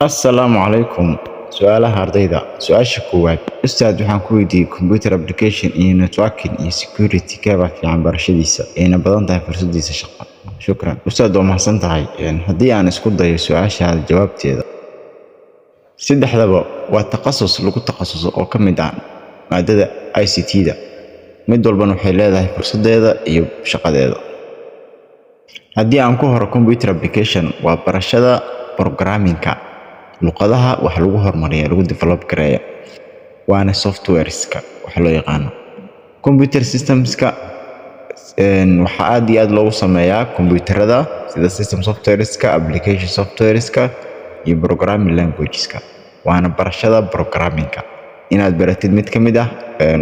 السلام عليكم. سؤالها ardayda su-aasha koowaad ustaad waxaan ku weydiiyey computer application iyo networking iyo security keebaa fiican barashadiisa ayna badan tahay fursadiisa shaqo. Shukran ustaad, waa mahadsan tahay. Haddii aan isku dayo su-aashaada jawaabteeda, saddexdaba waa takhasus lagu takhasuso oo ka mid ah maadada ICT-da. mid walbana waxay leedahay fursadeeda iyo shaqadeeda. haddii aan ku horo computer application, waa barashada programmingka, luqadaha wax lagu horumariyo lagu develop gareeyo, waana softwareska wax loo yaqaano computer systems-ka. waxa aad iyo aad loogu sameeyaa kombiyuutarada sida system softwareska, application softwareska iyo programming languageska. waana barashada programmingka, inaad baratid mid ka mid ah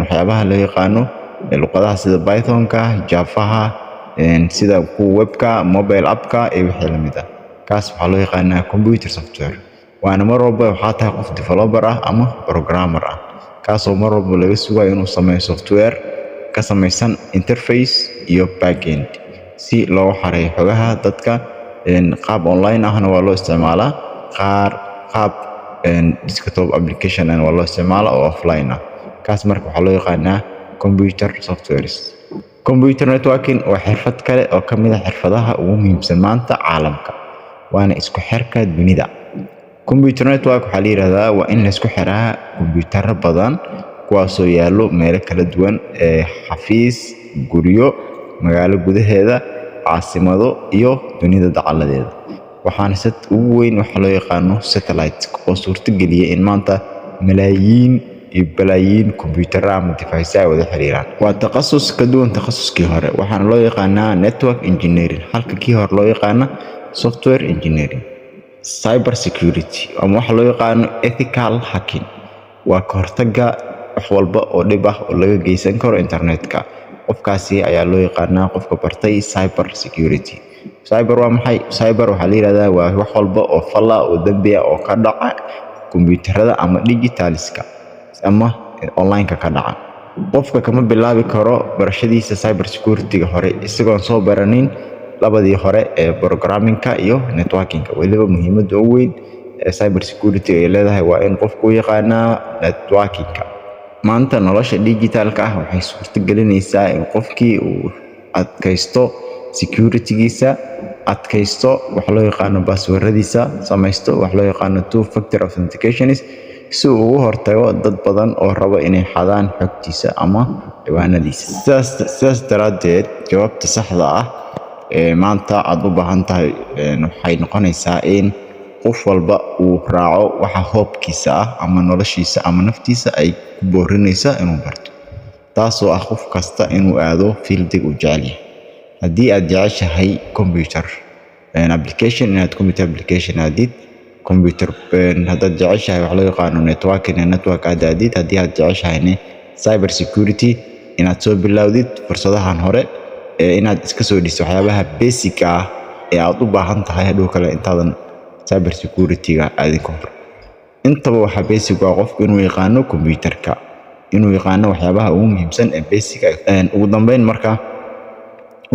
waxyaabaha loo yaqaano luqadaha sida Pythonka, Javaha, sida kuwa webka, mobile appka iyo wixii la mid ah. kaas waxaa loo yaqaanaa computer software. waana mar walba waxaa tahay qof developer ah ama programmer ah, kaasoo mar walba laga sugayo inuu sameeyo software ka samaysan interface iyo backend si loo xareeyo xogaha dadka. qaab online ahna waa loo isticmaalaa, qaab desktop application waa loo isticmaalaa oo offline ah. kaas marka waxaa loo yaqaanaa computer softwares. computer networking waa xirfad kale oo ka mid ah xirfadaha ugu muhiimsan maanta caalamka, waana isku xirka dunida. computer network waxaa la yiraahdaa waa in la isku xiraa kombiyuutarro badan kuwaasoo yaallo meelo kala duwan, xafiis, guryo, magaalo gudaheeda, caasimado iyo dunida dacaladeeda. waxaana ugu weyn waxaa loo yaqaano satellite oo suurtageliya in maanta malaayiin iyo balaayiin kombiyuutarro ama device ay wada xiriiraan. waa takhasus ka duwan takhasuskii hore, waxaana loo yaqaanaa network engineering, halka kii hore loo yaqaano software engineering. cyber security ama waxa loo yaqaano ethical hacking, waa ka hortagga wax walba oo dhib ah oo laga geysan karo internetka. qofkaasi ayaa loo yaqaanaa qofka bartay cyber security. cyber waa maxay? cyber waxaa la yiraahdaa waa wax walba oo falla oo dambi ah oo ka dhaca kombiyuutarada ama digitaliska ama online-ka ka dhaca. qofka kama bilaabi karo barashadiisa cyber security-ga hore isagoon soo baranin labadii hore ee programmingka iyo networkingka. weliba muhiimadda ugu weyn ee cyber security ay leedahay waa in qofku u yaqaanaa networkingka. maanta nolosha digitalka ah waxay suurtagelinaysaa in qofkii uu adkaysto security-giisa, adkaysto wax loo yaqaano passwordadiisa, samaysto wax loo yaqaano two factor authentication si uu uga hortago dad badan oo raba inay xadaan xogtiisa ama ciwaanadiisa. sidaas daraaddeed, jawaabta saxda ah maanta aad u baahan tahay waxay noqonaysaa in qof walba uu raaco waxa hoobkiisa ah ama noloshiisa ama naftiisa ay ku boorinaysa inuu barto, taasoo ah qof kasta inuu aado fieldiga uu jecel yahay. haddii aad jeceshahay computer application, inaad computer application aadid, computer haddaad jeceshahay wax loo yaqaano networking network aadid, haddii aad jeceshahayna cyber security inaad soo bilowdid fursadahan hore inaad iska soo dhisto waxyaabaha basic ah ee aad u baahan tahay hadhow kale intaadan cyber security-ga aadin ka hor. intaba waxaa basic ah qofku inuu yaqaano computerka, inuu yaqaano waxyaabaha ugu muhiimsan ee basic ah. ugu dambeyn marka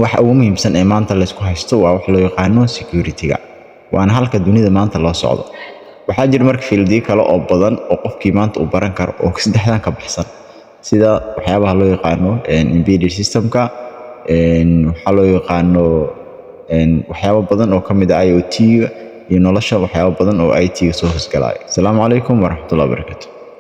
waxa ugu muhiimsan ee maanta la isku haysto waa wax loo yaqaano security-ga, waana halka dunida maanta loo socdo. waxaa jira marka fieldiyo kale oo badan oo qofkii maanta uu baran karo oo saddexdan ka baxsan, sida waxyaabaha loo yaqaano embedded system-ka, waxaa loo yaqaano waxyaabo badan oo ka mid ah IoT-ga iyo nolosha waxyaabo badan oo IT-ga soo hoosgalaya. Asalaamu calaykum waraxmatullahi wabarakaatuh.